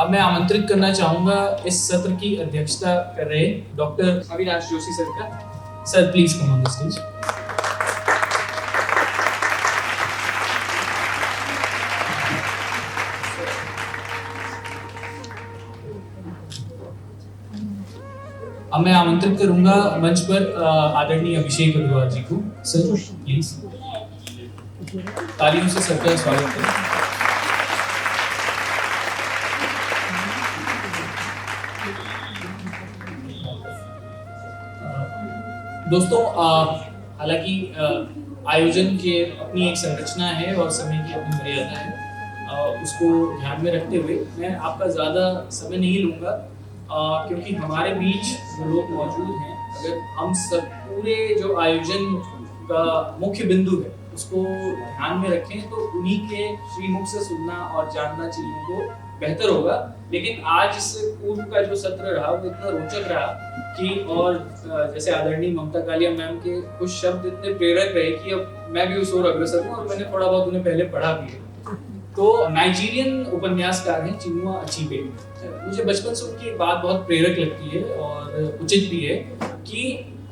अब मैं आमंत्रित करना चाहूंगा इस सत्र की अध्यक्षता कर रहे डॉक्टर अविनाश जोशी सर का। Sir please come on the stage. अब मैं आमंत्रित करूंगा मंच पर आदरणीय अभिषेक अग्रवाल जी को। सर प्लीज तालियों से सर का स्वागत करें। दोस्तों, हालांकि आयोजन की अपनी एक संरचना है और समय की अपनी मर्यादा है, उसको ध्यान में रखते हुए मैं आपका ज़्यादा समय नहीं लूँगा, क्योंकि हमारे बीच जो लोग मौजूद हैं, अगर हम सब पूरे जो आयोजन का मुख्य बिंदु है उसको ध्यान में रखें तो उन्हीं के श्रीमुख से सुनना और जानना चीज़ों को बेहतर होगा। लेकिन आज से पूर्व का जो सत्र रहा वो इतना रोचक रहा कि, और जैसे आदरणीय ममता कालिया मैम के कुछ शब्द इतने प्रेरक रहे कि अब मैं भी उस ओर अग्रसर हूँ और मैंने थोड़ा बहुत उन्हें पहले पढ़ा भी है। तो नाइजीरियन उपन्यासकार हैं चिनुआ अचीबे। मुझे बचपन से उनकी एक बात बहुत प्रेरक लगती है और उचित भी है कि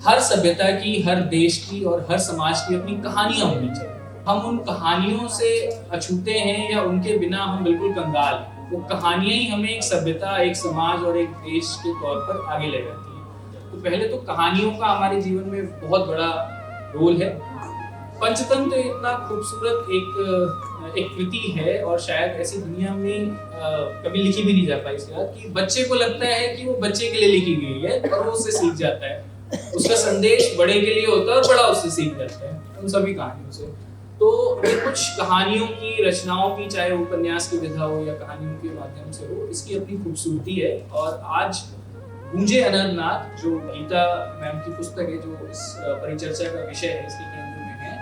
हर सभ्यता की, हर देश की और हर समाज की अपनी कहानियां होनी चाहिए। हम उन कहानियों से अछूते हैं या उनके बिना हम बिल्कुल कंगाल हैं। वो कहानियां ही हमें एक सभ्यता, एक समाज और एक देश के तौर पर आगे ले जाती हैं। तो पहले तो कहानियों का हमारे जीवन में बहुत बड़ा रोल है। पंचतंत्र इतना खूबसूरत एक कृति है और शायद ऐसी दुनिया में कभी लिखी भी नहीं जा पाई इसके बाद कि बच्चे को लगता है कि वो बच्चे के लिए लिखी गई है और वो उससे सीख जाता है। उसका संदेश बड़े के लिए होता है और बड़ा उससे सीख जाता है उन सभी कहानियों से। तो ये कुछ कहानियों की रचनाओं की, चाहे उपन्यास की विधा हो या कहानियों के माध्यम से हो, इसकी अपनी खूबसूरती है। और आज गूंजे अनंतनाथ जो गीता मैम की पुस्तक है, जो इस परिचर्चा का विषय है, इसके केंद्र में है।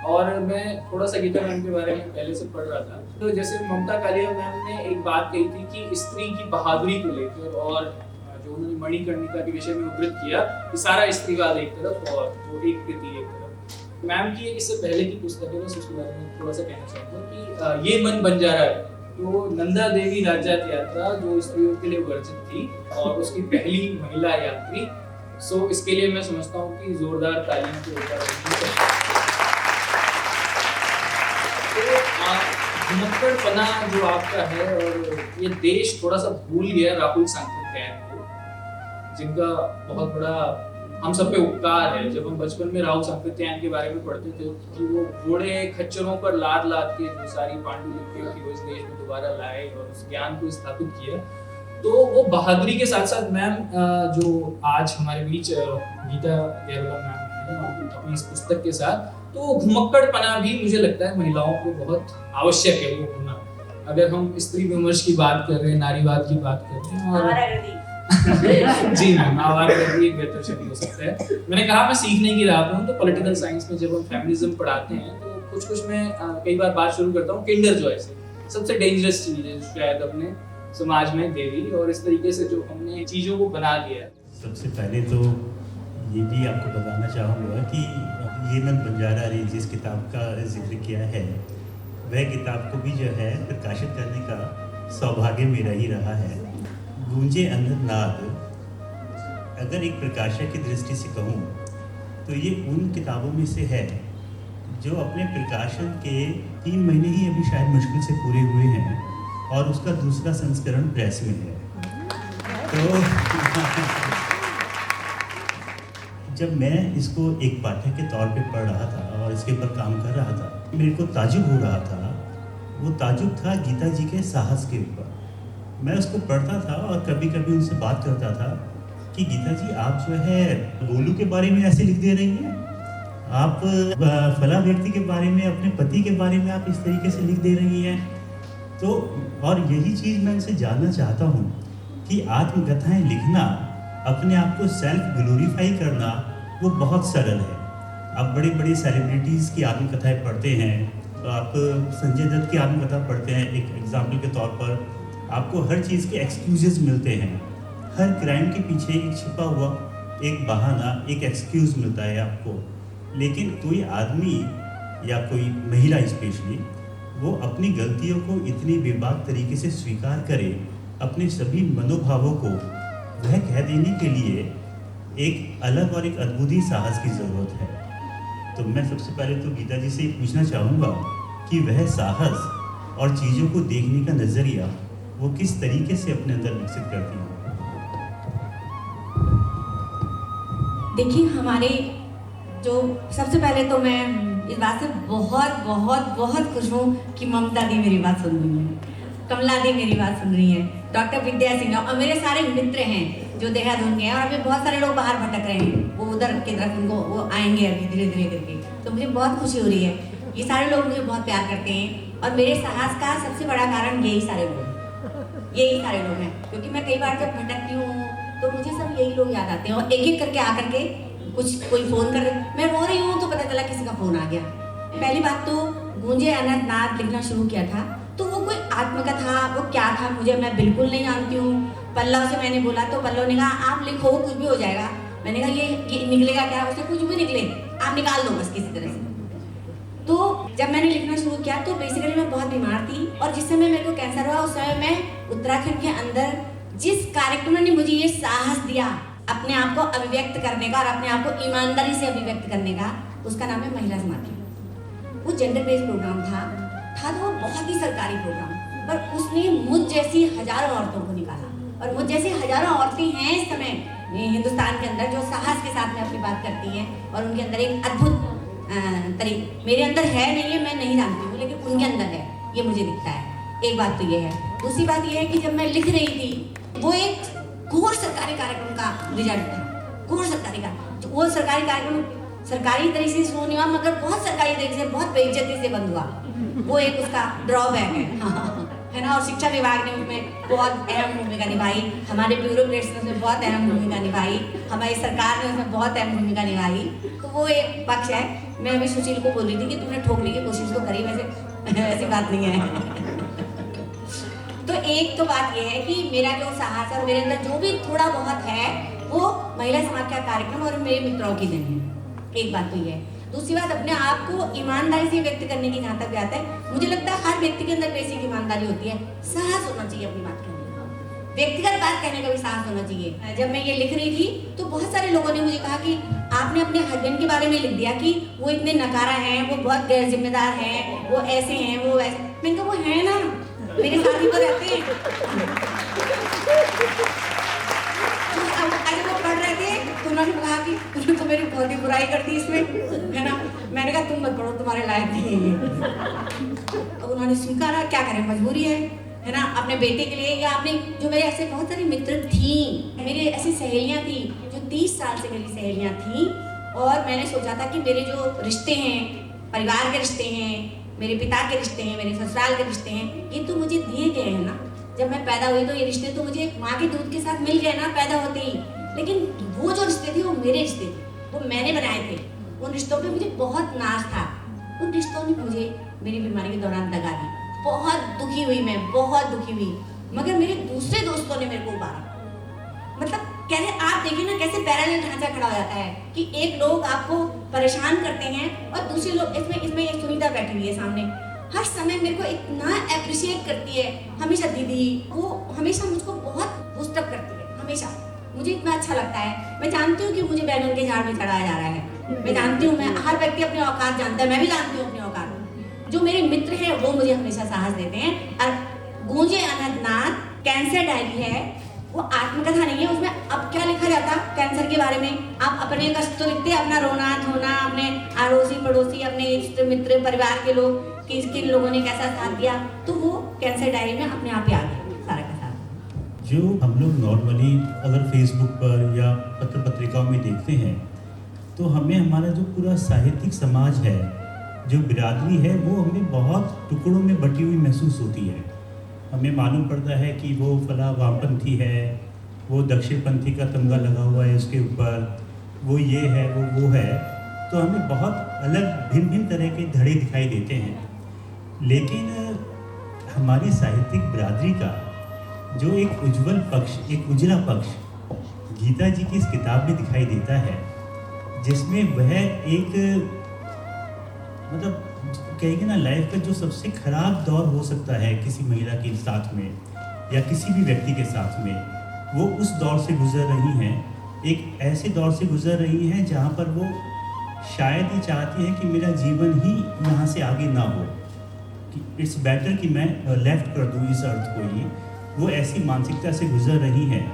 और मैं थोड़ा सा गीता मैम के बारे में पहले से पढ़ रहा था। तो जैसे ममता कालिया मैम ने एक बात कही थी कि स्त्री की बहादुरी को लेकर, और जो उन्होंने मणिकर्णिका के विषय में उद्धृत किया कि सारा स्त्रीवाद एक तरफ और वो एक कृति एक तरफ। मैम की इससे पहले की पुस्तक है, बस उसके बारे में थोड़ा सा कहना चाहूँगा कि ये मन बंजारा है। तो नंदा देवी राज्यात यात्रा जो स्त्रियों के लिए वर्जित थी और उसकी पहली महिला यात्री, सो इसके लिए मैं समझता हूँ कि जोरदार तालियों के ऊपर घुमक्कड़पना जो आपका है, और ये देश थोड़ा सा भूल गया राहुल सांकृत्यायन को, जिनका बहुत बड़ा हम सब पे उपकार है। जब हम बचपन में राहुल सांकृत्यायन के बारे में पढ़ते थे कि वो घोड़े खच्चरों पर लाद लाद के जो सारी पांडुलिपियों की वो इस देश में दोबारा लाए और उस ज्ञान को स्थापित किया, तो वो बहादुरी के साथ साथ मैम जो आज हमारे बीच गीता गैरोला मैम है अपनी इस पुस्तक के साथ, तो घुमक्कड़पना भी मुझे लगता है महिलाओं को बहुत आवश्यक है वो होना। अगर हम स्त्री विमर्श की बात कर रहे हैं, नारीवाद की बात कर रहे हैं, और जी मैम, आवारागर्दी एक बेहतर शब्द हो सकता है। मैंने कहा मैं सीखने की राह पे हूँ, तो पॉलिटिकल साइंस में जब हम फेमिनिज्म पढ़ाते हैं तो कुछ मैं कई बार बात शुरू करता हूँ किंडर जॉय से। सबसे डेंजरस चीज है शायद अपने समाज में देवी, और इस तरीके से जो हमने चीजों को बना दिया। सबसे पहले तो ये भी आपको बताना चाहूँगा कि ये मन बंजारा ने जिस किताब का जिक्र किया है, वह किताब को भी जो है प्रकाशित करने का सौभाग्य मेरा ही रहा है। गूंजे अनंतनाथ, अगर एक प्रकाशक की दृष्टि से कहूँ तो ये उन किताबों में से है जो अपने प्रकाशन के 3 महीने ही अभी शायद मुश्किल से पूरे हुए हैं और उसका दूसरा संस्करण प्रेस में है। तो जब मैं इसको एक पाठक के तौर पे पढ़ रहा था और इसके ऊपर काम कर रहा था, मेरे को ताजुब हो रहा था। वो ताजुब था गीता जी के साहस के ऊपर। मैं उसको पढ़ता था और कभी कभी उनसे बात करता था कि गीता जी, आप जो है गोलू के बारे में ऐसे लिख दे रही हैं, आप फला व्यक्ति के बारे में, अपने पति के बारे में आप इस तरीके से लिख दे रही हैं। तो और यही चीज़ मैं उनसे जानना चाहता हूँ कि आत्मकथाएं लिखना, अपने आप को सेल्फ ग्लोरीफाई करना, वो बहुत सरल है। आप बड़ी बड़ी सेलिब्रिटीज़ की आत्मकथाएं पढ़ते हैं, तो आप संजय दत्त की आत्मकथा पढ़ते हैं एक एग्जाम्पल के तौर पर, आपको हर चीज़ के एक्सक्यूजेस मिलते हैं। हर क्राइम के पीछे एक छिपा हुआ एक बहाना, एक एक्सक्यूज़ मिलता है आपको। लेकिन कोई आदमी या कोई महिला स्पेशली, वो अपनी गलतियों को इतनी बेबाक तरीके से स्वीकार करे, अपने सभी मनोभावों को वह कह देने के लिए एक अलग और एक अद्भुत ही साहस की ज़रूरत है। तो मैं सबसे पहले तो गीता जी से पूछना चाहूँगा कि वह साहस और चीज़ों को देखने का नज़रिया वो किस तरीके से अपने अंदर विकसित करती हैं। देखिए, हमारे जो सबसे पहले तो मैं इस बात से बहुत बहुत बहुत खुश हूँ कि ममता दी मेरी बात सुन रही है, कमला दी मेरी बात सुन रही है, डॉक्टर विद्या सिंह और मेरे सारे मित्र हैं जो देहरादून के हैं, और अभी बहुत सारे लोग बाहर भटक रहे हैं, वो उधर की तरफ उनको वो आएंगे अभी धीरे धीरे करके। तो मुझे बहुत खुशी हो रही है। ये सारे लोग मुझे बहुत प्यार करते हैं और मेरे साहस का सबसे बड़ा कारण यही सारे लोग हैं, क्योंकि मैं कई बार जब भटकती हूँ तो मुझे सब यही लोग याद आते हैं और एक एक करके आकर के कोई फ़ोन कर, मैं रो रही हूँ तो पता चला किसी का फ़ोन आ गया। पहली बात तो गूंजे अनंत नाद लिखना शुरू किया था तो वो कोई आत्मकथा, वो क्या था मुझे, मैं बिल्कुल नहीं जानती हूँ। पल्लव से मैंने बोला तो पल्लव ने कहा आप लिखो कुछ भी हो जाएगा। मैंने कहा ये निकलेगा क्या, उससे कुछ भी निकले, आप निकाल दो बस किसी तरह से। तो जब मैंने लिखना शुरू किया तो बेसिकली मैं बहुत बीमार थी और जिस समय मेरे को कैंसर हुआ उस समय मैं उत्तराखंड के अंदर जिस कार्यक्रम ने मुझे ये साहस दिया अपने आप को अभिव्यक्त करने का और अपने आप को ईमानदारी से अभिव्यक्त करने का, उसका नाम है महिला समाधि। वो जेंडर बेस्ड प्रोग्राम था तो वो बहुत ही सरकारी प्रोग्राम, पर उसने मुझ जैसी हजारों औरतों को निकाला और मुझ जैसी हजारों औरतें हैं इस समय हिंदुस्तान के अंदर जो साहस के साथ में अपनी बात करती हैं और उनके अंदर एक अद्भुत मेरे अंदर है नहीं है, मैं नहीं जानती हूँ, लेकिन उनके अंदर है, ये मुझे दिखता है। एक बात तो ये है। दूसरी बात ये है कि जब मैं लिख रही थी वो एक घोर सरकारी कार्यक्रम का रिजल्ट था, घोर सरकारी कार्यक्रम। वो सरकारी कार्यक्रम सरकारी तरीके से शुरू नहीं हुआ मगर बहुत सरकारी तरीके से बहुत बेइज्जती से बंद हुआ, वो एक उसका ड्रॉबैक है ना। और शिक्षा विभाग ने उसमें बहुत अहम भूमिका निभाई, हमारे ब्यूरोक्रेट्स ने उसमें बहुत अहम भूमिका निभाई, हमारी सरकार ने उसमें बहुत अहम भूमिका निभाई। तो वो एक पक्ष है। मैं अभी सुशील को बोल रही थी कि तुमने ठोकने की कोशिश तो करी, वैसे ऐसी बात नहीं है। तो एक तो बात यह है कि मेरा जो साहस और मेरे अंदर जो भी थोड़ा बहुत है वो महिला समाज का कार्यक्रम और मेरे मित्रों की देन है। एक बात तो ये है। दूसरी बात, अपने आप को ईमानदारी से व्यक्त करने की जहाँ तक बात है, मुझे लगता है हर व्यक्ति के अंदर बेसिक ईमानदारी होती है, साहस होना चाहिए अपनी बात करने का, व्यक्तिगत बात कहने का भी साहस होना चाहिए। जब मैं ये लिख रही थी तो बहुत सारे लोगों ने मुझे कहा कि आपने अपने हस्बैंड के बारे में लिख दिया कि वो इतने नकारा हैं, वो बहुत गैर जिम्मेदार हैं, वो ऐसे हैं, वो ऐसे। मैंने कहा वो है ना, मेरे साथ ही तो रहते हैं। अरे वो पढ़ रहे थे तो उन्होंने कहा कि तुमने तो मेरी बहुत ही बुराई कर दी इसमें, है ना। मैंने कहा तुम मत पढ़ो, तुम्हारे लायक नहीं है। अब उन्होंने स्वीकारा, क्या करें, मजबूरी है ना, अपने बेटे के लिए। या आपने जो मेरे ऐसे बहुत सारे मित्र थी, मेरी ऐसी सहेलियां थी जो 30 साल से मेरी सहेलियां थी और मैंने सोचा था कि मेरे जो रिश्ते हैं, परिवार के रिश्ते हैं, मेरे पिता के रिश्ते हैं, मेरे ससुराल के रिश्ते हैं, ये तो मुझे दिए गए हैं ना। जब मैं पैदा हुई तो ये रिश्ते तो मुझे माँ के दूध के साथ मिल गए ना पैदा होते ही, लेकिन वो जो रिश्ते थे वो मेरे रिश्ते थे, वो मैंने बनाए थे। उन रिश्तों पे मुझे बहुत नाज था। उन रिश्तों ने मुझे मेरी बीमारी के दौरान दगा दी। बहुत दुखी हुई मैं, बहुत दुखी हुई, मगर मेरे दूसरे दोस्तों ने मेरे को उबारा। मतलब कैसे आप देखिए ना, कैसे पैरेलल ढांचा खड़ा हो जाता है कि एक लोग आपको परेशान करते हैं और दूसरे लोग, इसमें एक सुनीता बैठी हुई है सामने, हर समय मेरे को इतना अप्रिशिएट करती है। हमेशा दीदी वो हमेशा मुझको बहुत बूस्ट अप करती है, हमेशा मुझे इतना अच्छा लगता है। मैं जानती हूँ कि मुझे बैगन के झाड़ में चढ़ाया जा रहा है, मैं जानती हूँ, मैं हर व्यक्ति अपने औकात जानता है, मैं भी जानती हूँ अपने औकात। जो मेरे मित्र हैं वो मुझे हमेशा साहस देते हैं। और गूंजे अनंतनाथ कैंसर डायरी है, वो आत्मकथा नहीं है, उसमें अब क्या लिखा जाता कैंसर के बारे में, आप अपने कष्ट तो लिखते, अपना रोना धोना, अपने अड़ोसी पड़ोसी, अपने इष्ट मित्र परिवार के लोग, किन लोगों ने कैसा साथ दिया, तो वो कैंसर डायरी में अपने आप ही आ गया सारा का सारा। जो हम लोग नॉर्मली अगर फेसबुक पर या पत्र पत्रिकाओं में देखते हैं तो हमें हमारा जो पूरा साहित्यिक समाज है, जो बिरादरी है, वो हमें बहुत टुकड़ों में बटी हुई महसूस होती है। हमें मालूम पड़ता है कि वो फला वामपंथी है, वो दक्षिणपंथी का तमगा लगा हुआ है उसके ऊपर, वो ये है, वो है। तो हमें बहुत अलग भिन्न भिन्न तरह के धड़े दिखाई देते हैं। लेकिन हमारी साहित्यिक बिरादरी का जो एक उज्जवल पक्ष, एक उजला पक्ष गीता जी की इस किताब में दिखाई देता है, जिसमें वह एक मतलब कहेंगे ना, लाइफ का जो सबसे खराब दौर हो सकता है किसी महिला के साथ में, या किसी भी व्यक्ति के साथ में, वो उस दौर से गुजर रही हैं, एक ऐसे दौर से गुजर रही हैं जहाँ पर वो शायद ये चाहती हैं कि मेरा जीवन ही यहाँ से आगे ना हो, कि इट्स बेटर कि मैं लेफ्ट कर दूँ इस अर्थ को ही। वो ऐसी मानसिकता से गुजर रही हैं।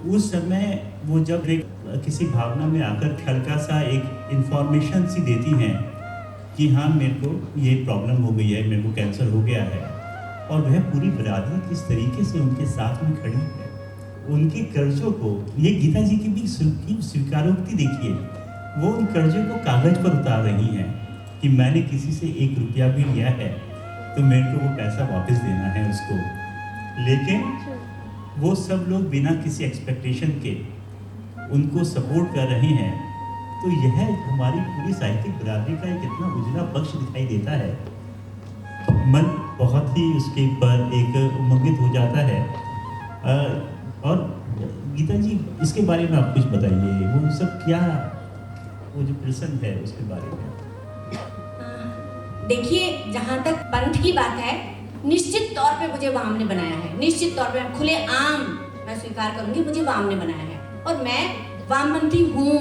उस समय वो जब एक किसी भावना में आकर हल्का सा एक इंफॉर्मेशन सी देती हैं कि हाँ मेरे को ये प्रॉब्लम हो गई है, मेरे को कैंसर हो गया है, और वह पूरी बरादरी किस तरीके से उनके साथ में खड़ी है, उनके कर्जों को, ये गीता जी की भी स्वीकारोक्ति देखिए, वो उन कर्जों को कागज पर उतार रही हैं कि मैंने किसी से 1 रुपया भी लिया है तो मेरे को वो पैसा वापस देना है उसको। लेकिन वो सब लोग बिना किसी एक्सपेक्टेशन के उनको सपोर्ट कर रहे हैं। तो यह हमारी पूरी साहित्यिक बरादरी का एक इतना उजला पक्ष दिखाई देता है, मन बहुत ही उसके ऊपर एक उमंगित हो जाता है। और गीता जी, इसके बारे में आप कुछ बताइए, वो सब क्या, वो जो प्रसंग है उसके बारे में। देखिए, जहाँ तक पंथ की बात है, निश्चित तौर पे मुझे वाम ने बनाया है, निश्चित तौर पे खुले आम मैं स्वीकार करूंगी, मुझे वाम ने बनाया है। और मैं वामपंथी हूँ,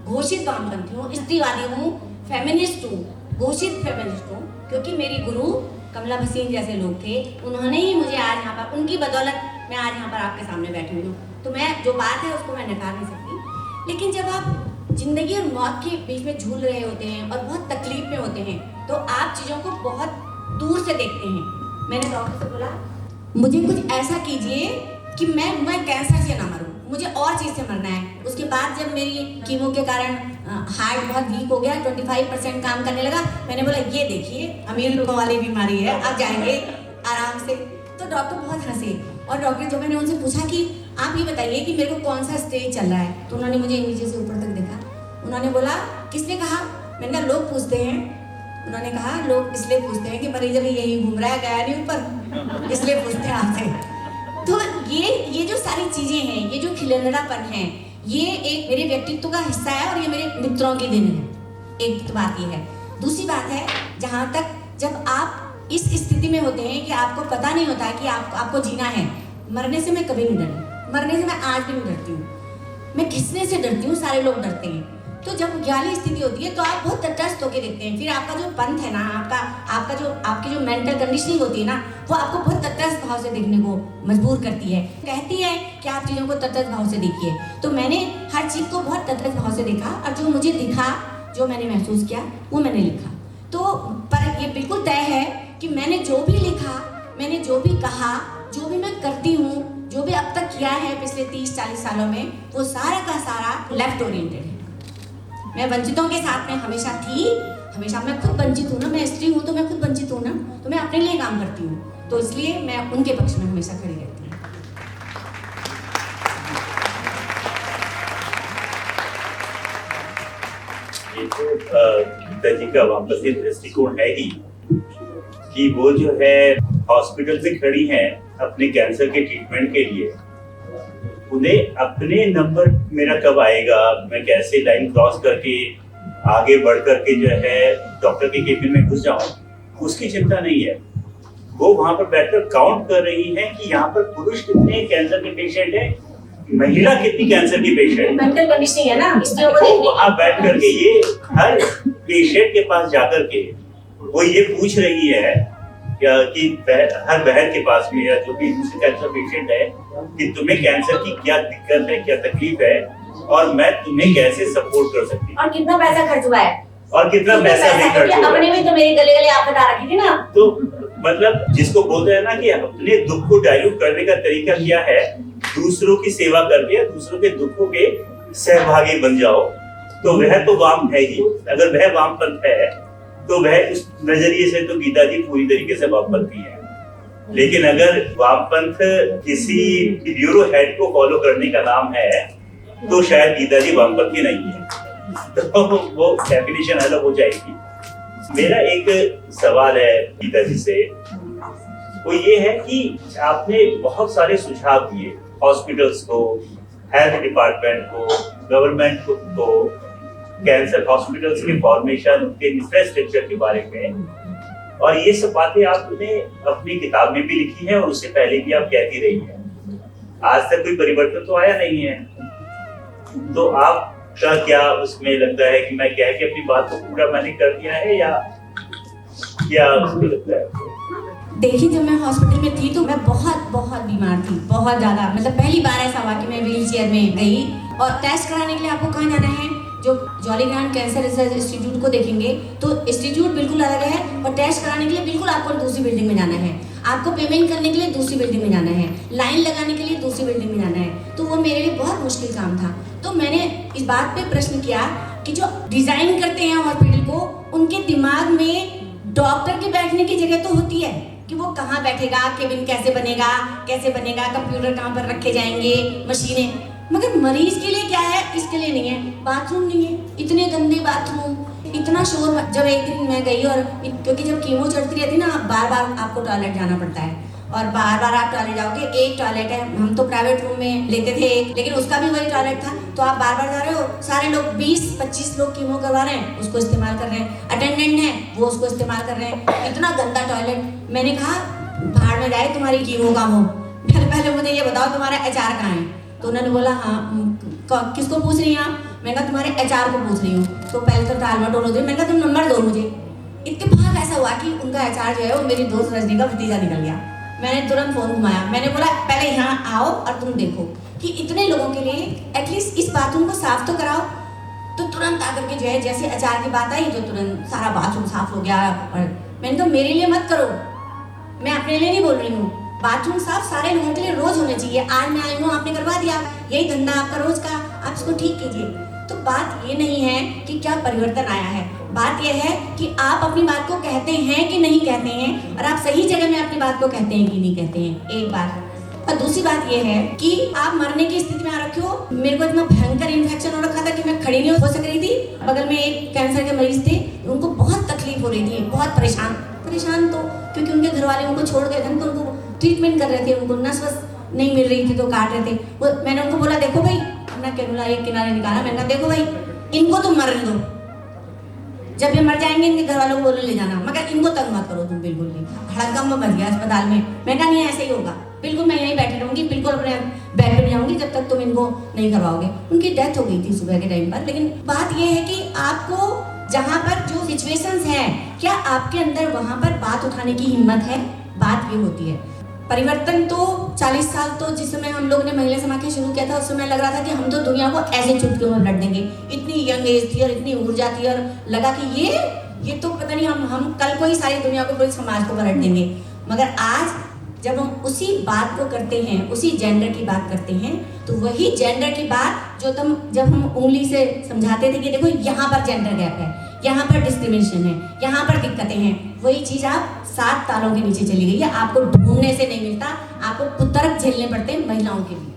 घोषित वामपंथी हूँ, स्त्रीवादी हूँ, फेमिनिस्ट हूँ, घोषित फेमिनिस्ट हूँ, क्योंकि मेरी गुरु कमला भसीन जैसे लोग थे, उन्होंने ही मुझे आज यहाँ पर, उनकी बदौलत मैं आज यहाँ पर आपके सामने बैठी हुई हूँ। तो मैं जो बात है उसको मैं नकार नहीं सकती। लेकिन जब आप जिंदगी और मौत के बीच में झूल रहे होते हैं और बहुत तकलीफ में होते हैं, तो आप चीज़ों को बहुत दूर से देखते हैं। मैंने डॉक्टर से बोला, मुझे कुछ ऐसा कीजिए कि मैं कैंसर से ना मरूं, मुझे और चीज़ से मरना है। उसके बाद जब मेरी कीमो के कारण हार्ट बहुत वीक हो गया, 25% काम करने लगा, मैंने बोला ये देखिए अमीर लोगों वाली बीमारी है, आप जाएंगे आराम से। तो डॉक्टर बहुत हंसे, और डॉक्टर जब मैंने उनसे पूछा कि आप ये बताइए कि मेरे को कौन सा स्टेज चल रहा है, तो उन्होंने मुझे नीचे से ऊपर तक देखा। उन्होंने बोला, किसने कहा? मैंने कहा लोग पूछते हैं। उन्होंने कहा लोग इसलिए पूछते हैं कि मरीज अभी यही घूम रहा है, गया नहीं ऊपर, इसलिए पूछते हैं आपसे। तो ये जो सारी चीजें हैं, ये जो खिलौनापन है, ये एक मेरे व्यक्तित्व का हिस्सा है और ये मेरे मित्रों की देन है। एक तो बात ये है। दूसरी बात है, जहाँ तक जब आप इस स्थिति में होते हैं कि आपको पता नहीं होता है कि आपको जीना है, मरने से मैं कभी नहीं डरी, मरने से मैं आज भी नहीं डरती हूँ, मैं घिसने से डरती हूँ, सारे लोग डरते हैं। तो जब वाली स्थिति होती है तो आप बहुत तटस्थ होकर देखते हैं। फिर आपका जो पंथ है ना, आपकी जो मेंटल कंडीशनिंग होती है ना, वो आपको बहुत तटस्थ भाव से देखने को मजबूर करती है, कहती है कि आप चीज़ों को तटस्थ भाव से देखिए। तो मैंने हर चीज़ को बहुत तटस्थ भाव से देखा, और जो मुझे दिखा, जो मैंने महसूस किया, वो मैंने लिखा। तो पर ये बिल्कुल तय है कि मैंने जो भी लिखा, मैंने जो भी कहा, जो भी मैं करती हूँ, जो भी अब तक किया है पिछले 30-40 सालों में, वो सारा का सारा लेफ्ट ओरिएंटेड है। मैं वंचितों के साथ में हमेशा थी, हमेशा। मैं खुद वंचित हूँ ना, मैं स्त्री हूँ तो मैं खुद वंचित हूँ ना, तो मैं अपने लिए काम करती हूँ, तो इसलिए मैं उनके पक्ष में हमेशा खड़ी रहती हूँ। ये तो गीता जी का वापसी दृष्टिकोण है ही कि वो जो है हॉस्पिटल से खड़ी हैं अपने कैंसर के ट्रीटमेंट के लिए, उन्हें अपने नंबर मेरा कब आएगा, मैं कैसे लाइन क्रॉस करके आगे बढ़ करके जो है डॉक्टर के केबिन में घुस जाऊं, उसकी चिंता नहीं है। वो वहां पर बैठकर काउंट कर रही है कि यहाँ पर पुरुष कितने कैंसर के पेशेंट है, महिला कितनी कैंसर की पेशेंट। मेंटल कंडीशनिंग है ना, इसलिए वो वहां बैठ करके ये हर पेशेंट के पास जाकर के वो ये पूछ रही है कि हर बहन के पास में, या जो भी दूसरे कैंसर पेशेंट है, कि तुम्हें कैंसर की क्या दिक्कत है, क्या तकलीफ है, और मैं तुम्हें कैसे सपोर्ट कर सकती हूँ, और कितना पैसा खर्च हुआ है, और कितना पैसा भी खर्च हुआ है। अपने में तो मेरे गले आप बता रखी थी ना। तो मतलब जिसको बोलते हैं ना कि अपने दुख को डाइल्यूट करने का तरीका क्या है, दूसरों की सेवा करके दूसरों के दुखों के सहभागी बन जाओ, तो वह तो वाम है ही। अगर वह वामपंथ है तो वह उस नजरिए से तो गीता जी पूरी तरीके से वामपंथी है। लेकिन अगर वामपंथ किसी ब्यूरो हेड को फॉलो करने का नाम है, तो शायद गीता जी वामपंथी नहीं है, तो वो डेफिनेशन अलग हो जाएगी। मेरा एक सवाल है गीता जी से, वो ये है कि आपने बहुत सारे सुझाव दिए हॉस्पिटल्स को, हेल्थ डिपार्टमेंट को, गवर्नमेंट को, कैंसर हॉस्पिटल्स के फॉर्मेशन, उनके इंफ्रास्ट्रक्चर के बारे में, और ये सब बातें आपने अपनी किताब में भी लिखी है और उससे पहले भी आप कहती रही हैं। आज तक कोई परिवर्तन तो आया नहीं है, तो आपका क्या उसमें लगता है कि मैं कह के अपनी बात को पूरा मैंने कर दिया है, या क्या उसमें लगता है? देखिए, जब मैं हॉस्पिटल में थी तो मैं बहुत बहुत बीमार थी, बहुत ज़्यादा। मतलब पहली बार ऐसा हुआ कि मैं व्हील चेयर में गई। और टेस्ट कराने के लिए आपको कहाँ जाना है? जो jolly grant cancer research institute को देखेंगे तो इंस्टीट्यूट बिल्कुल अलग है, और टेस्ट कराने के लिए बिल्कुल आपको दूसरी बिल्डिंग में जाना है, आपको पेमेंट करने के लिए दूसरी बिल्डिंग में जाना है, लाइन लगाने के लिए दूसरी बिल्डिंग में जाना है। तो वो मेरे लिए बहुत मुश्किल काम था। तो मैंने इस बात पे प्रश्न किया कि जो डिज़ाइन करते हैं हॉस्पिटल को, उनके दिमाग में डॉक्टर के बैठने की जगह तो होती है कि वो कहाँ बैठेगा, केबिन कैसे बनेगा, कंप्यूटर कहाँ पर रखे जाएंगे, मशीनें, मगर मरीज के लिए क्या है, इसके लिए नहीं है। बाथरूम नहीं है, इतने गंदे बाथरूम, इतना शोर। जब एक दिन मैं गई, और क्योंकि जब कीमो चढ़ती रहती है ना, बार बार आपको टॉयलेट जाना पड़ता है, और बार बार आप टॉयलेट जाओगे। एक टॉयलेट है, हम तो प्राइवेट रूम में लेते थे, लेकिन उसका भी वही टॉयलेट था, तो आप बार बार जा रहे हो। सारे लोग 20-25 लोग कीमो करवा रहे हैं, उसको इस्तेमाल कर रहे हैं। अटेंडेंट है, वो उसको इस्तेमाल कर रहे हैं। इतना गंदा टॉयलेट। मैंने कहा, भाड़ में जाए तुम्हारी कीमो का मुंह, पहले मुझे ये बताओ तुम्हारा एचआर कहाँ है। तो उन्होंने बोला, हाँ किसको पूछ रही हैं आप? मैंने कहा तुम्हारे एचआर को पूछ रही हूँ। तो पहले तो टालमटोल हो गई। मैंने कहा तुम नंबर दो मुझे। इत्तेफाक ऐसा हुआ कि उनका एचआर जो है वो मेरी दोस्त रजनी का भतीजा निकल गया। मैंने तुरंत फोन घुमाया, मैंने बोला पहले यहाँ आओ और तुम देखो कि इतने लोगों के लिए एटलीस्ट इस बाथरूम को साफ तो कराओ। तो तुरंत आकर के जो है, जैसे एचआर की बात आई तो तुरंत सारा बाथरूम साफ हो गया। और मैंने कहा मेरे लिए मत करो, मैं अपने लिए नहीं बोल रही हूँ। बाथरूम साफ सारे लोगों के लिए रोज होने चाहिए। आज मैं आई हूँ, आपने करवा दिया, यही धंधा आपका रोज का, आप इसको ठीक कीजिए। तो बात ये नहीं है कि क्या परिवर्तन आया है, बात यह है कि आप अपनी बात को कहते हैं कि नहीं कहते हैं, और आप सही जगह में अपनी बात को कहते हैं कि नहीं कहते हैं, एक बात। और दूसरी बात यह है कि आप मरने की स्थिति में आ रखे हो। मेरे को इतना भयंकर इन्फेक्शन हो रखा था कि मैं खड़ी नहीं हो सक रही थी। बगल में एक कैंसर के मरीज थे, उनको बहुत तकलीफ हो रही थी, बहुत परेशान तो क्योंकि उनके घर वाले उनको छोड़ गए थे, तो उनको ट्रीटमेंट कर रहे थे, उनको नस वस नहीं मिल रही थी तो काट रहे थे। वो मैंने उनको बोला, देखो भाई, अपना कैनुला एक किनारे निकाला, मैंने कहा देखो भाई, इनको तुम मरने दो, जब ये मर जाएंगे इनके घर वालों को बोलो ले जाना, मगर इनको तंग मत करो तुम बिल्कुल भी। हड़कंप मच गया अस्पताल में। मैं कहा नहीं ऐसे ही होगा, बिल्कुल मैं यहीं बैठी रहूंगी, बिल्कुल अपने बेड पे नहीं जाऊंगी जब तक तुम इनको नहीं करवाओगे। उनकी डेथ हो गई थी सुबह के टाइम पर। लेकिन बात यह है कि आपको जहाँ पर जो सिचुएशंस हैं, क्या आपके अंदर वहाँ पर बात उठाने की हिम्मत है? बात ये होती है। परिवर्तन तो 40 साल तो जिस समय हम लोग ने महिला समाख्या शुरू किया था, उस समय लग रहा था कि हम तो दुनिया को ऐसे चुटकियों में पलट देंगे। इतनी यंग एज थी और इतनी ऊर्जा थी, और लगा कि ये तो पता नहीं हम कल को ही सारी दुनिया को, पूरे समाज को पलट देंगे। मगर आज जब हम उसी बात को करते हैं, उसी जेंडर की बात करते हैं, तो वही जेंडर की बात जो जब हम उंगली से समझाते थे कि देखो यहाँ पर जेंडर गैप है, यहाँ पर डिस्क्रिमिनेशन है, यहाँ पर दिक्कतें हैं, वही चीज़ आप 7 तालों के नीचे चली गई है। आपको ढूंढने से नहीं मिलता, आपको कुतर्क झेलने पड़ते हैं महिलाओं के लिए,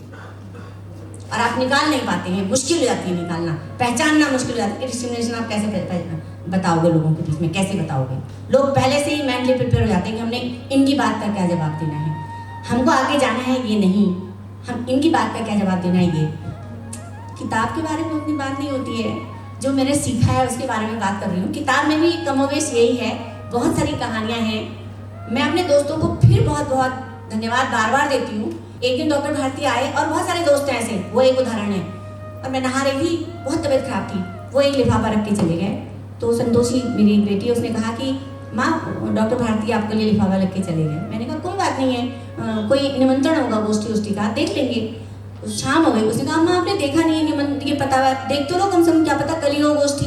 और आप निकाल नहीं पाते हैं। मुश्किल हो जाती है निकालना, पहचानना मुश्किल हो जाती है। डिस्क्रिमिनेशन आप कैसे बताओगे लोगों के बीच में, कैसे बताओगे? लोग पहले से ही मेंटली प्रिपेयर हो जाते हैं कि हमने इनकी बात का क्या जवाब देना है, हमको आगे जाना है, ये नहीं, हम इनकी बात का क्या जवाब देना है। ये किताब के बारे में अपनी बात नहीं होती है, जो मैंने सीखा है उसके बारे में बात कर रही हूँ। किताब में भी कमोवेश यही है, बहुत सारी कहानियाँ हैं। मैं अपने दोस्तों को फिर बहुत बहुत धन्यवाद बार बार देती हूँ। एक दिन डॉक्टर भारती आए, और बहुत सारे दोस्त हैं ऐसे, वो एक उदाहरण है। और मैं नहा रही थी, बहुत तबीयत खराब थी, वो एक लिफाफा रख के चले गए। तो संतोषी मेरी एक बेटी, उसने कहा कि माँ डॉक्टर भारती आपके लिए लिफाफा रख के चले गए। मैंने कहा कोई बात नहीं है, कोई निमंत्रण होगा गोष्ठी का, देख लेंगे। शाम हो गई, उसने कहा माँ आपने देखा नहीं है, ये पता है, देख तो लो कम से कम, क्या पता कल ही हो गोष्ठी।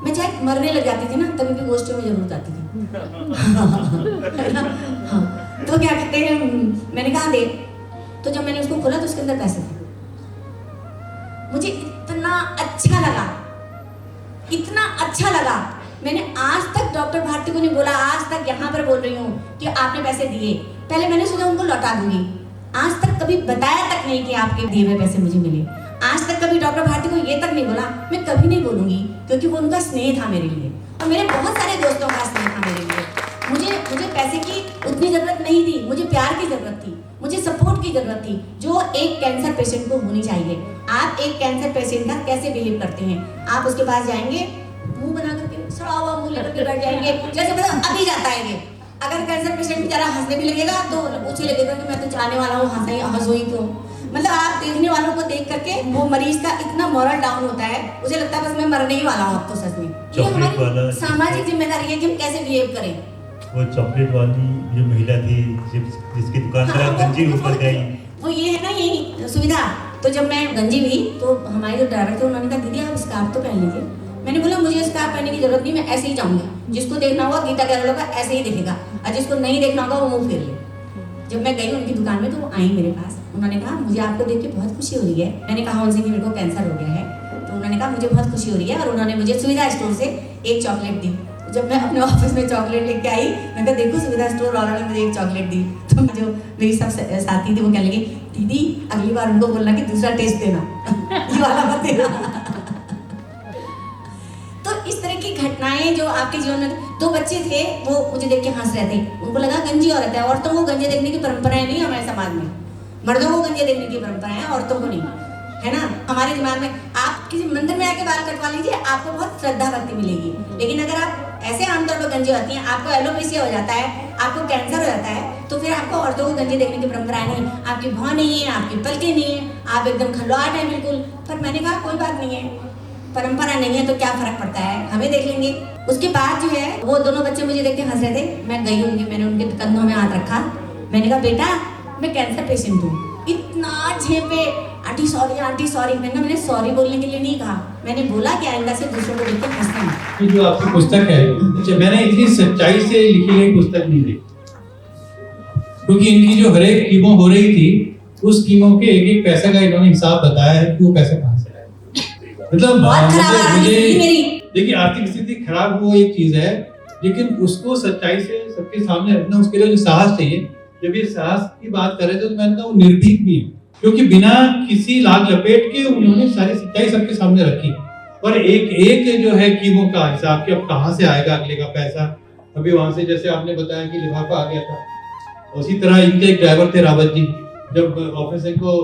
मैं चाहे मरने लग जाती थी ना, तभी भी गोष्ठियों में जरूर जाती थी। हाँ, तो क्या कहते हैं, मैंने कहा दे। तो जब मैंने उसको खोला तो उसके अंदर पैसे थे। मुझे इतना अच्छा लगा, इतना अच्छा लगा। मैंने आज तक डॉक्टर भारती को नहीं बोला, आज तक यहाँ पर बोल रही हूँ कि आपने पैसे दिए। पहले मैंने सोचा उनको लौटा दूंगी, आज तक कभी बताया तक नहीं कि आपके दिए हुए पैसे मुझे मिले। आज तक कभी डॉक्टर भारती को ये तक नहीं बोला, मैं कभी नहीं बोलूंगी, क्योंकि वो उनका स्नेह था मेरे लिए, और मेरे बहुत सारे दोस्तों का स्नेह था मेरे लिए। मुझे पैसे की उतनी जरूरत नहीं थी, मुझे प्यार की जरूरत थी, मुझे सपोर्ट की जरूरत थी, जो एक कैंसर पेशेंट को होनी चाहिए। आप एक कैंसर पेशेंट का कैसे बिहेव करते हैं? आप उसके पास जाएंगे, मुंह बना करके सड़ा हुआ मुंह लेकर के बैठ जाएंगे, जैसे मतलब अभी जाता है ये। अगर कैंसर पेशेंट बेचारा हंसने भी लगेगा तो उसे लगेगा कि मैं तो चाहने वाला हूँ, हंसो ही तो। मतलब आप देखने वालों को देख करके वो मरीज का इतना मोरल डाउन होता है, उसे लगता है बस मैं मरने ही वाला हूँ अब तो सच में। ये चॉकलेट वाला हमारी सामाजिक जिम्मेदारी है कि हम कैसे बिहेव करें। वो चॉकलेट वाली जो महिला थी जिसकी दुकान पर आप गंजी ऊपर गई, वो ये है ना यही सुविधा। तो जब मैं गंजी हुई तो हमारे जो ड्राइवर थे उन्होंने कहा दीदी आप स्कार्फ तो पहन लीजिए। मैंने बोला मुझे स्कार्फ पहनने की जरूरत नहीं, मैं ऐसे ही जाऊंगी, जिसको देखना होगा गीता गैरोला का ऐसे ही दिखेगा, और जिसको नहीं देखना होगा वो मुंह फेर ले। जब मैं गई उनकी दुकान में तो वो आई मेरे पास, उन्होंने कहा मुझे आपको देख के बहुत खुशी हो रही है। मैंने कहा उनसे कि मेरे को कैंसर हो गया है। तो उन्होंने कहा मुझे बहुत खुशी हो रही है, और उन्होंने मुझे सुविधा स्टोर से एक चॉकलेट दी। जब मैं अपने ऑफिस में चॉकलेट लेके आई, मैंने कहा देखो सुविधा स्टोर वालों ने मुझे एक चॉकलेट दी। तो जो मेरी सब साथी थी वो कहने लगी दीदी अगली बार उनको बोलना कि दूसरा टेस्ट देना, ये वाला मत देना। तो इस तरह की घटनाएं जो आपके जीवन में, दो बच्चे थे वो मुझे देख के हंस रहे थे, उनको लगा गंजी औरत है। औरतों को गंजे देखने की परंपराएं नहीं हमारे समाज में, मर्दों को गंजे देखने की परंपरा है, औरतों को नहीं है ना। हमारे दिमाग में आप किसी मंदिर में आके बाल कटवा लीजिए, आपको बहुत श्रद्धा भक्ति मिलेगी। लेकिन अगर आप ऐसे आमतौर पर गंजे होती हैं, आपको एलोपेशिया हो जाता है, आपको कैंसर हो जाता है, तो फिर आपको औरतों को गंजे देखने की परंपरा नहीं, आपकी भौं नहीं है, आपकी पलकें नहीं है, आप एकदम खलवाट है बिल्कुल। पर मैंने कहा कोई बात नहीं है, परंपरा नहीं है तो क्या फर्क पड़ता है, हमें देख लेंगे। उसके बाद जो है वो दोनों बच्चे मुझे देख के हंस रहे थे। मैं गई उनके, मैंने उनके कंधों में हाथ रखा, मैंने कहा बेटा मैं कैंसर पेशेंट हूँ। इतना झेपे आंटी सॉरी। मैंने सॉरी बोलने के लिए नहीं कहा, मैंने बोला कि आइंदा से दूसरों को देख के हंसना मत। ये जो आपकी पुस्तक है, मैंने इतनी सच्चाई से लिखी गई पुस्तक नहीं देखी, क्योंकि इनकी जो हर एक कीमों हो रही थी उस कीमों के एक एक पैसे का इन्होंने हिसाब बताया है कि वो पैसे कहाँ से आए। मतलब मुझे देखिए आर्थिक स्थिति खराब वो एक चीज है, लेकिन उसको सच्चाई से सबके सामने रखना, उसके लिए जो साहस चाहिए। जब ये साहस की बात कर रहे थे तो मैंने कहा वो निर्भीक भी है, क्योंकि बिना किसी लाग लपेट के उन्होंने सारी सच्चाई सबके सामने रखी। और एक एक जो है कीमों का हिसाब कि अब कहाँ से आएगा अगले का पैसा। अभी वहां से जैसे आपने बताया कि लिफाफा आ गया था, उसी तरह इनके एक ड्राइवर थे रावत जी, जब ऑफिस को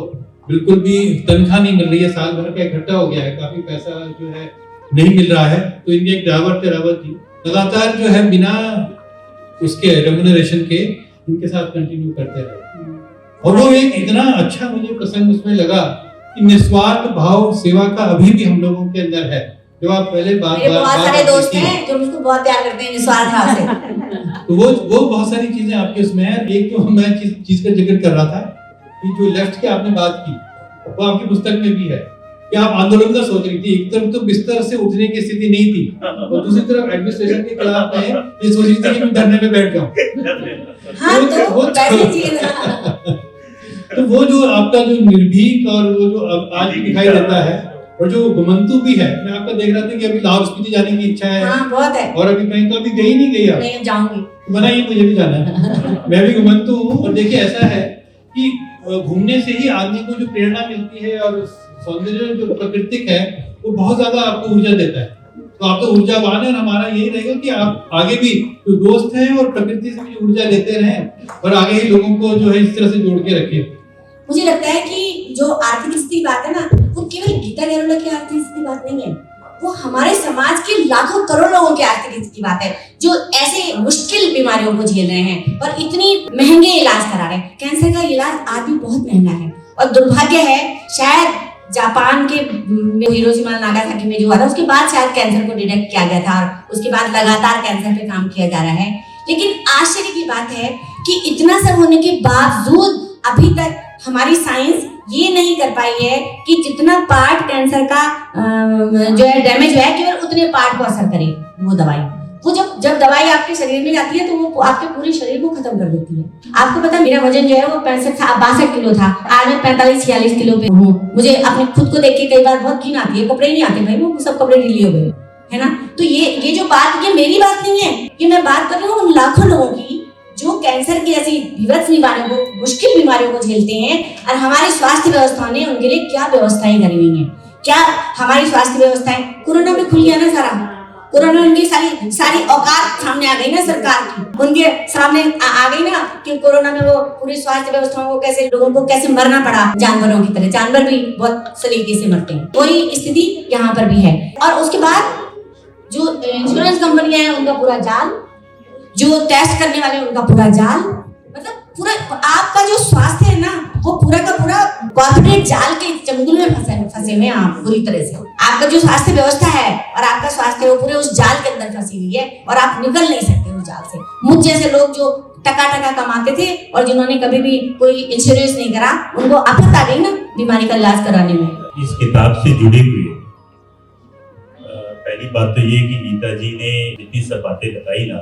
बिल्कुल भी तनख्वाह नहीं मिल रही है, साल भर का इकट्ठा हो गया है, काफी पैसा जो है नहीं मिल रहा है, तो इनके एक ड्राइवर थे रावत जी, लगातार जो है बिना उसके रेम्यूनरेशन के इनके साथ कंटिन्यू करते रहे। और वो एक इतना अच्छा मुझे प्रसंग उसमें लगा कि निस्वार्थ भाव सेवा का अभी भी हम लोगों के अंदर है। जो आप पहले बहुत सारे दोस्त हैं जो मुझको बहुत प्यार करते हैं निस्वार्थ भाव से। तो वो बहुत सारी चीजें आपके उसमें है। एक तो मैं चीज का जिक्र कर रहा था कि जो लेफ्ट की आपने बात की वो आपकी पुस्तक में भी है कि आप आंदोलन का सोच रही थी। एक तरफ तो बिस्तर से उठने की स्थिति नहीं थी और दूसरी तरफ एडमिनिस्ट्रेशन के खिलाफ में ये सोच रही थी कि मैं धरने पे बैठ जाऊं। हाँ, तो वो जो आपका जो निर्भीक और वो जो आज भी दिखाई देता है, और जो घुमंतु भी है, मैं आपका देख रहा था कि अभी लाहौल स्पीति जाने की इच्छा है। हाँ, बहुत है। और अभी कहीं तो अभी गई नहीं गई आप? नहीं, जाऊंगी। बनाइए, मुझे भी जाना है। मैं भी घुमंतु हूँ। और देखिए ऐसा है कि घूमने से ही आदमी को जो प्रेरणा मिलती है और सौंदर्य जो प्राकृतिक है वो बहुत ज्यादा आपको ऊर्जा देता है। तो आप तो ऊर्जावान है और हमारा यही रहेगा कि आप आगे भी जो दोस्त हैं और प्रकृति से भी ऊर्जा लेते रहें और आगे ही लोगों को जो है इस तरह से जोड़ के रखें। मुझे लगता है कि जो आर्थिक स्थिति बात है ना, वो केवल गीता गैरोला की आर्थिक स्थिति बात नहीं है, वो हमारे समाज के लाखों करोड़ लोगों की आर्थिक स्थिति की बात है जो ऐसे मुश्किल बीमारियों को झेल रहे हैं और इतनी महंगे इलाज करा रहे हैं। कैंसर का इलाज आज भी बहुत महंगा है और दुर्भाग्य है शायद जापान के हिरोशिमा नागासाकी में जो हुआ था उसके बाद शायद कैंसर को डिटेक्ट किया गया था और उसके बाद लगातार कैंसर पे काम किया जा रहा है। लेकिन आश्चर्य की बात है कि इतना सब होने के बावजूद अभी तक हमारी साइंस ये नहीं कर पाई है कि जितना पार्ट कैंसर का जो है डैमेज हुआ है केवल उतने पार्ट को असर करे वो दवाई। वो जब दवाई आपके शरीर में जाती है तो वो आपके पूरे शरीर को खत्म कर देती है। आपको पता मेरा वजन जो है वो 62 किलो था, आज मैं 45-46 किलो पे हूँ। मुझे अपने खुद को देख के कई बार बहुत घिन आती है, कपड़े नहीं आते भाई, वो सब कपड़े ढीले हो गए है ना। तो ये जो बात, ये मेरी बात नहीं है, ये मैं बात कर रही हूँ उन लाखों लोगों की जो कैंसर की ऐसी विवत्स बीमारियों को, मुश्किल बीमारियों को झेलते हैं और हमारी स्वास्थ्य व्यवस्था ने उनके लिए क्या व्यवस्थाएं करी हुई है। क्या हमारी स्वास्थ्य व्यवस्थाएं कोरोना में खुल गया ना सारा, कोरोना उनकी सारी औकात सामने आ गई ना सरकार की, उनके सामने आ गई ना कि कोरोना में वो पूरी स्वास्थ्य व्यवस्थाओं को कैसे, लोगों को कैसे मरना पड़ा जानवरों की तरह। जानवर भी बहुत सलीके से मरते हैं, वही स्थिति यहाँ पर भी है। और उसके बाद जो इंश्योरेंस कंपनियां हैं उनका पूरा जाल, जो टेस्ट करने वाले हैं उनका पूरा जाल, मतलब पूरा आपका जो स्वास्थ्य है ना वो पूरा का पूरा कॉर्पोरेट जाल के चंगुल में फंसे हुए हैं आप पूरी तरह से। आपका जो स्वास्थ्य व्यवस्था है और आपका स्वास्थ्य वो पूरे उस जाल के अंदर फंसी हुई है और आप निकल नहीं सकते उस जाल से। मुझ जैसे लोग जो टका कमाते थे और जिन्होंने कभी भी कोई इंश्योरेंस नहीं करा, उनको आफत आ गई ना बीमारी का इलाज कराने में। इस किताब से जुड़े हुए पहली बात तो ये कि गीता जी ने जितनी सब बातें बताई ना,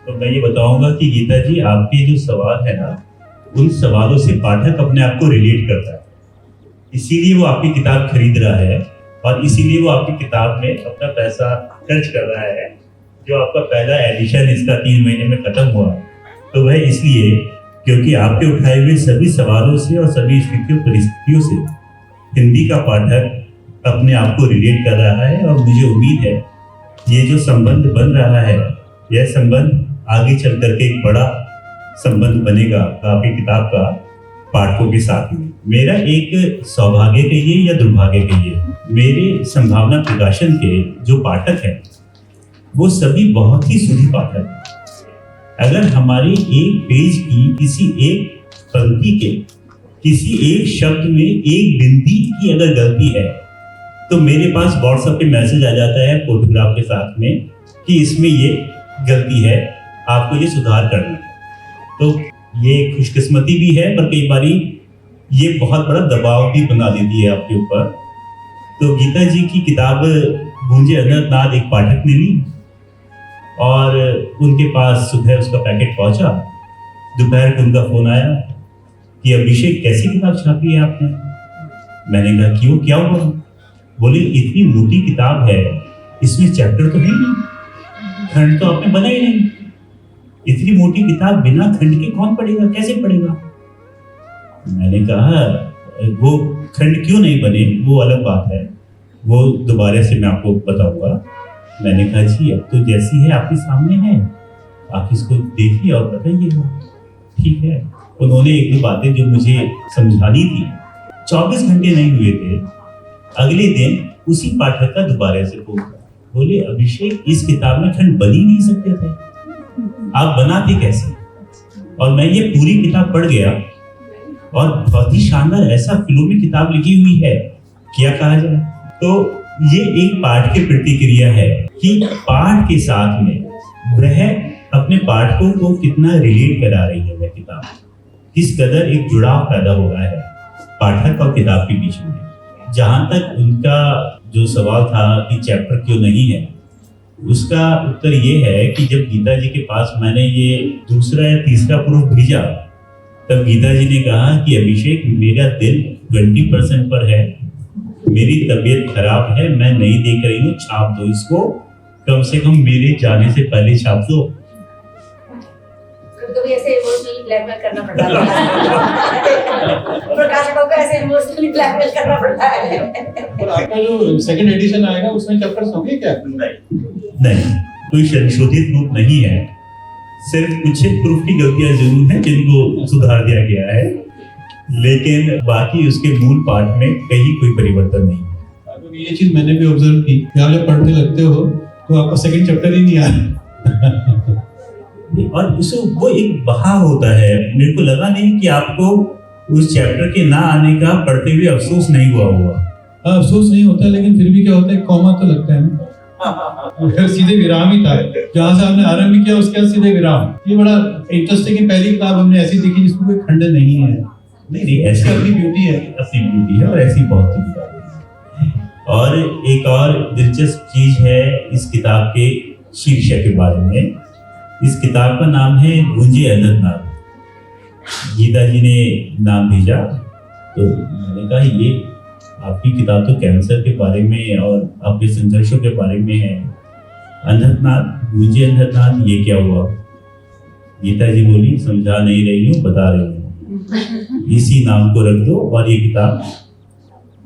तो मैं ये बताऊंगा कि गीता जी आपके जो सवाल है ना, उन सवालों से पाठक अपने आप को रिलेट करता है, इसीलिए वो आपकी किताब खरीद रहा है और इसीलिए वो आपकी किताब में अपना पैसा खर्च कर रहा है। जो आपका पहला एडिशन इसका 3 महीने में खत्म हुआ, तो वह इसलिए क्योंकि आपके उठाए हुए सभी सवालों से और सभी स्थितियों परिस्थितियों से हिंदी का पाठक अपने आप को रिलेट कर रहा है। और मुझे उम्मीद है ये जो संबंध बन रहा है, यह संबंध आगे चल करके एक बड़ा संबंध बनेगा आपकी किताब का पाठकों के साथ में। मेरा एक सौभाग्य कहिए या दुर्भाग्य कहिए, मेरे संभावना प्रकाशन के जो पाठक हैं वो सभी बहुत ही सुधी पाठक हैं। अगर हमारी एक पेज की किसी एक पंक्ति के किसी एक शब्द में एक बिंदी की अगर गलती है, तो मेरे पास व्हाट्सएप पे मैसेज आ जाता है फोटोग्राफ के साथ में कि इसमें ये गलती है, आपको ये सुधार करना है। तो ये खुशकिस्मती भी है, पर कई बारी ये बहुत बड़ा दबाव भी बना देती है आपके ऊपर। तो गीता जी की किताब गूंजे अनंतनाद एक पाठक ने ली और उनके पास सुबह उसका पैकेट पहुंचा। दोपहर को उनका फोन आया कि अभिषेक कैसी किताब छापी है आपने। मैंने कहा क्यों, क्या हुआ? बोले इतनी मोटी किताब है, इसमें चैप्टर तो है नहीं, खंड तो आपने बनाए नहीं, इतनी मोटी किताब बिना खंड के कौन पढ़ेगा, कैसे पढ़ेगा? मैंने कहा वो खंड क्यों नहीं बने वो अलग बात है, वो दोबारा से मैं आपको बताऊंगा। मैंने कहा जी अब तो जैसी है आपके सामने है, आप इसको देखिए और बताइएगा। ठीक है। उन्होंने एक दो बातें जो मुझे समझानी थी, 24 घंटे नहीं हुए थे, अगले दिन उसी पाठक का दोबारा से फोन था। बोले अभिषेक इस किताब में खंड बन ही नहीं सकते थे, आप बनाते कैसे? और मैं ये पूरी किताब पढ़ गया और बहुत ही शानदार ऐसा फ्लो में किताब लिखी हुई है, क्या कहा जाए। तो ये एक पाठ की प्रतिक्रिया है कि पाठ के साथ में वह अपने पाठकों को कितना रिलेट करा रही है वह किताब, किस कदर एक जुड़ाव पैदा हो रहा है पाठक और किताब के बीच में। जहां तक उनका जो सवाल था कि चैप्टर क्यों नहीं है, उसका उत्तर ये है कि जब गीता जी के पास मैंने ये दूसरा या तीसरा प्रूफ भेजा, तब गीता जी ने कहा कि अभिषेक मेरा दिल 20% पर है, मेरी तबीयत खराब है, मैं नहीं देख रही हूँ, छाप दो इसको, कम से कम मेरे जाने से पहले छाप दो। कभी ऐसे इमोशनली ब्लैकमेल करना पड़ता है, प्रकाशकों को ऐसे इमोशनली ब्लैकमेल करना पड़ता है। और आपका जो सेकंड एडिशन आएगा उसमें चैप्टर्स होंगे क्या? नहीं, कोई संशोधित रूप नहीं है, सिर्फ कुछ प्रूफ की गलतियां जरूर हैं जिनको सुधार दिया गया है, लेकिन बाकी उसके मूल पाठ में कहीं कोई परिवर्तन नहीं है। ये चीज मैंने भी ऑब्जर्व की कि आप जब पढ़ने लगते हो तो आपका सेकंड चैप्टर ही नहीं आ रहा। और उसे वो एक बहाव होता है। मेरे को लगा नहीं कि आपको उस चैप्टर के ना आने का पढ़ते हुए अफसोस नहीं हुआ होगा। हाँ, अफसोस नहीं होता, लेकिन फिर भी क्या होता है, कॉमा तो लगता है ना, फिर सीधे विराम ही था जहाँ से हमने आरंभ किया, उसके बाद सीधे विराम। ये बड़ा इंटरेस्टिंग है, पहली किताब हमने ऐसी देखी जिसमें कोई खंड नहीं है। नहीं ऐसी अपनी ब्यूटी है, अपनी ब्यूटी है और ऐसी बहुत सी किताबें हैं। और एक और दिलचस्प चीज है इस किताब के शीर्षक के बारे में। इस किताब का नाम है गूंजे अनंतनाद। गीता जी ने नाम भेजा तो मैंने कहा ये आपकी किताब तो कैंसर के बारे में और आपके संघर्षों के बारे में है, अनंतनाद, गूंजे अनंतनाद, ये क्या हुआ? गीता जी बोली समझा नहीं रही हूँ, बता रही हूँ, इसी नाम को रख दो और ये किताब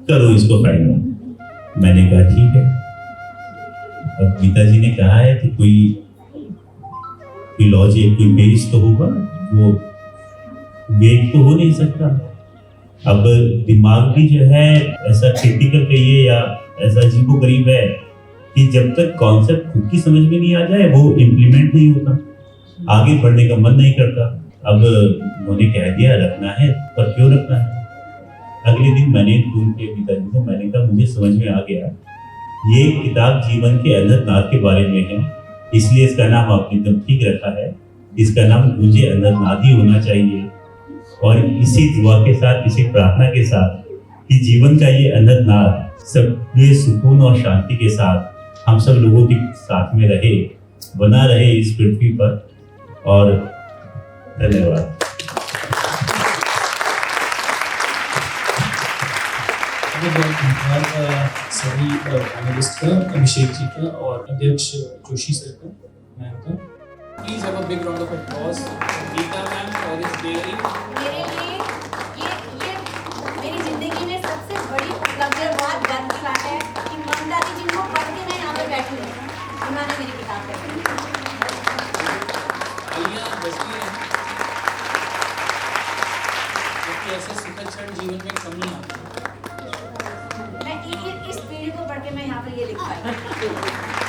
करो इसको फाइनल। मैंने कहा ठीक है। और गीता जी ने कहा है कि कोई लॉजिक, कोई बेस तो होगा, वो वेग तो हो नहीं सकता। अब दिमाग भी जो है ऐसा क्रिटिकल कहिए या ऐसा अजीबोगरीब है कि जब तक कॉन्सेप्ट खुद की समझ में नहीं आ जाए वो इम्प्लीमेंट नहीं होता, आगे बढ़ने का मन नहीं करता। अब उन्होंने कह दिया रखना है, पर क्यों रखना है। अगले दिन मैंने उनके पिताजी को मैंने कहा मुझे समझ में आ गया, ये किताब जीवन के अनंतनाद के बारे में है, इसलिए इसका नाम आपने एकदम ठीक रखा है। इसका नाम गूंजे अनंतनाद ही होना चाहिए। और इसी दुआ के साथ, इसी प्रार्थना के साथ कि जीवन का ये अनंतनाद सब सुकून और शांति के साथ हम सब लोगों के साथ में रहे, बना रहे इस पृथ्वी पर। और धन्यवाद। धन्यवाद सभी पैनलिस्ट का, अभिषेक जी का और अध्यक्ष जोशी सर का, मैम का। Please have a big round of applause Geeta ma'am for this daring. मेरे लिए ये मेरी जिंदगी में सबसे बड़ी उपलब्धि और बहुत गर्व की बात है कि ममता दी जिनको पढ़ के मैं यहाँ पर बैठी हूँ, उन्होंने मेरी किताब पढ़ी। आलिया बचती हैं, क्योंकि ऐसे सुखद क्षण जीवन में कम नहीं आते। मैं इस पीढ़ी को पढ़ के मैं यहाँ पर ये लिख पाई।